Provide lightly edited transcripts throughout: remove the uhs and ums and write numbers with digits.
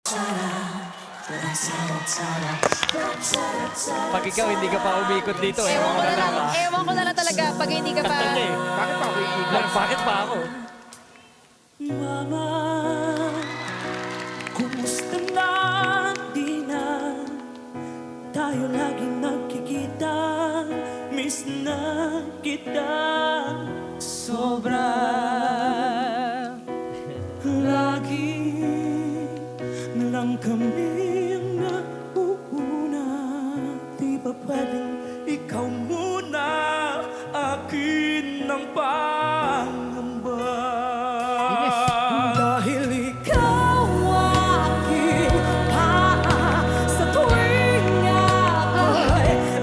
Pag ikaw hindi ka pa umikot dito, Ewan ko na lang talaga pag hindi ka pa... Kanta niya eh. Bakit pa ako iikot? Bakit pa ako? Mama, kumusta na? Di na tayo laging nagkikita. Miss na kita sobra. Lagi na lang kami ang nauuna. Di ba pwedeng ikaw muna? Akin ang pangamba. Dahil ikaw aking sa tuwing ako'y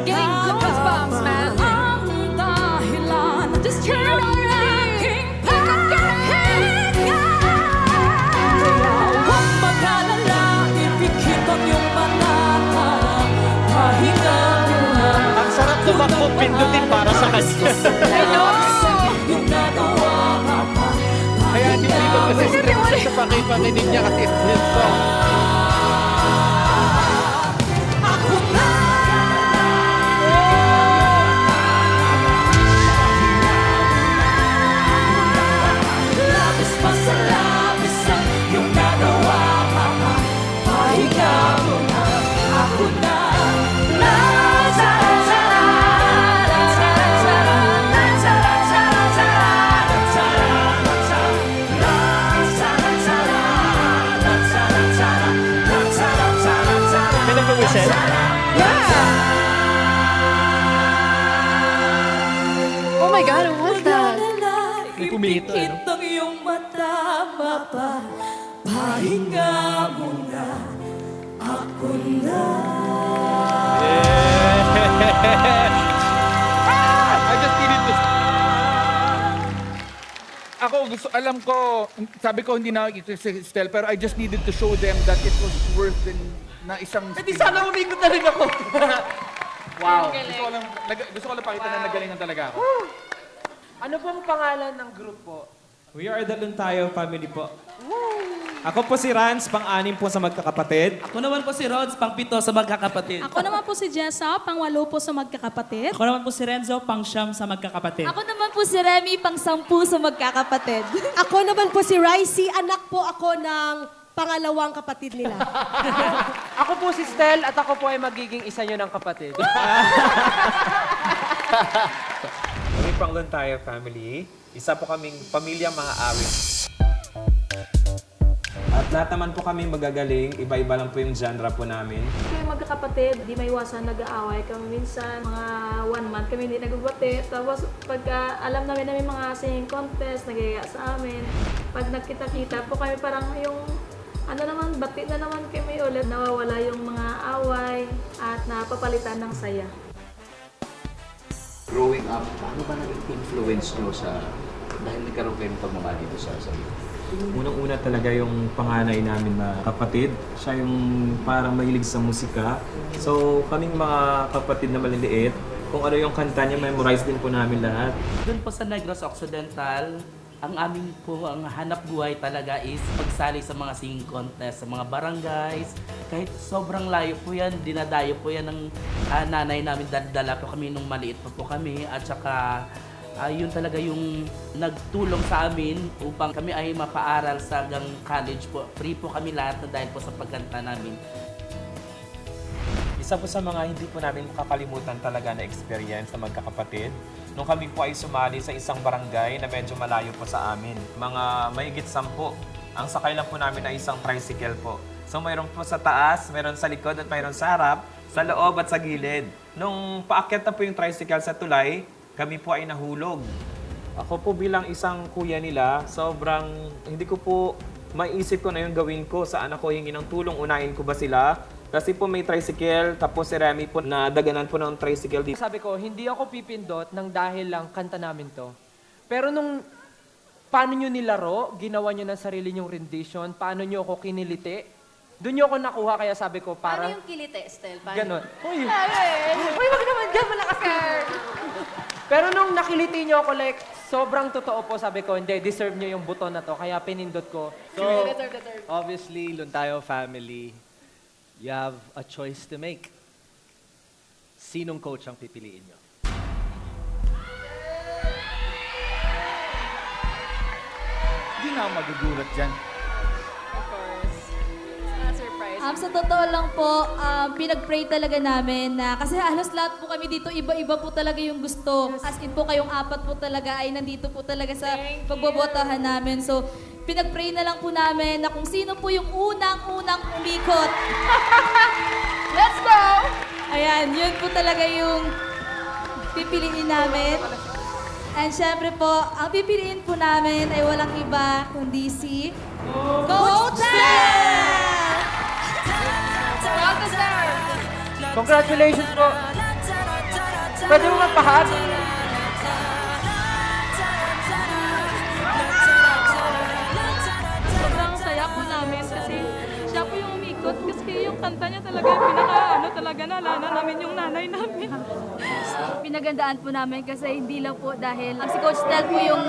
Getting goosebumps, man. ang dahilan. Just turn on aking pagkahinga. Kaya huwag mag-alala, ipikit ang iyong mata. Pahinga muna. Ang sarap tumakbo, pindutin para sa kanya. Yung nagawa pa. Kaya hindi ko kasi stress sa pakinig niya kasi it's his song. Ako na. Labis pa sa labis ang iyong nagawa. Pahinga mo na. Ako na. May nag-whistle? Oh my God, what that? May pumihito, eh, no? Ipikit ang iyong mata, mapa. Pahinga mo na. Ako na. I just needed to... Ako, alam ko, sabi ko hindi na ito si Stel, pero I just needed to show them that it was worth in, na isang... Hindi sana umikot na rin ako. Wow. Gusto ko lang pakita na nagalingan talaga ako. Ano pong pangalan ng group po? We are the Luntayo family po. Ako po si Rans, pang-anim po sa magkakapatid. Ako naman po si Rods, pang-pito sa magkakapatid. Ako naman po si Jessa, pang-walo po sa magkakapatid. Ako naman po si Renzo, pang-siyam sa magkakapatid. Ako naman po si Remy, pang-sampu sa magkakapatid. Ako naman po si Ricey, anak po ako ng pangalawang kapatid nila. Ako po si Stel at ako po ay magiging isa nyo ng kapatid. Kami pang Luntayo family. Isa po kaming pamilyang mga awit. At lahat naman po kami magagaling. Iba-iba lang po yung genre po namin. Kami magkakapatid, di may iwasan nag-aaway kami minsan. Mga 1 month kami hindi nagbabate. Tapos pagka alam namin na may mga singing contest, nagaya sa amin. Pag nagkita-kita po kami parang yung ano naman, bati na naman kami ulit. Nawawala yung mga away at napapalitan ng saya. Growing up, paano ba naging influence nyo sa, dahil nagkaroon kayo ng pagmamahal dito sa sarili? Unang-una talaga yung panganay namin na kapatid. Siya yung parang mahilig sa musika. So kaming mga kapatid na maliliit, kung ano yung kanta niya, memorize din po namin lahat. Doon po sa Negros Occidental, ang aming po, ang hanap buhay talaga is pagsali sa mga singing contest, sa mga barangays. Kahit sobrang layo po yan, dinadayo po yan ng nanay namin. Dala po kami nung maliit pa po kami. At saka, yun talaga yung nagtulong sa amin upang kami ay mapaaral sa hanggang college po. Free po kami lahat na dahil po sa pagkanta namin. Isa po sa mga hindi po namin makakalimutan talaga na experience na magkakapatid. Nung kami po ay sumali sa isang barangay na medyo malayo po sa amin. Mga mahigit 10. Ang sakay lang po namin ay isang tricycle po. So mayroon po sa taas, mayroon sa likod at mayroon sa harap, sa loob at sa gilid. Nung paakyat na po yung tricycle sa tulay, kami po ay nahulog. Ako po bilang isang kuya nila, sobrang hindi ko po maisip ko na yung gawin ko. Saan ako hingi ng tulong? Unahin ko ba sila? Kasi po may tricycle, tapos si Remy po nadaganan po ng tricycle dito. Sabi ko, hindi ako pipindot ng dahil lang kanta namin to. Pero nung paano nyo nilaro, ginawa nyo ng sarili nyong rendition, paano nyo ako kiniliti, doon nyo ako nakuha, kaya sabi ko, para... Paano yung kilite, Estel? Ganon. Uy, Uy, wag naman dyan, malakas ka! Pero nung nakiliti niyo ako, like, sobrang totoo po, sabi ko, hindi, deserve niyo yung buton na to, kaya pinindot ko. So, obviously, Luntayo family, you have a choice to make. Sinong coach ang pipiliin nyo? Hindi na ako magugulat dyan. Sa totoo lang po, pinag-pray talaga namin na kasi halos lahat po kami dito, iba-iba po talaga yung gusto. As in po kayong apat po talaga ay nandito po talaga sa pagbobotahan namin. So, pinag-pray na lang po namin na kung sino po yung unang-unang umikot. Let's go! Ayan, yun po talaga yung pipiliin namin. And syempre po, ang pipiliin po namin ay walang iba kundi si Coach Tel! Congratulations po. Pwede mo magpahag? Sobrang saya po namin kasi siya po yung umikot kasi yung kanta niya talaga talaga naalala namin yung nanay namin. Pinagandaan po namin kasi hindi lang po dahil si Coach Tel po yung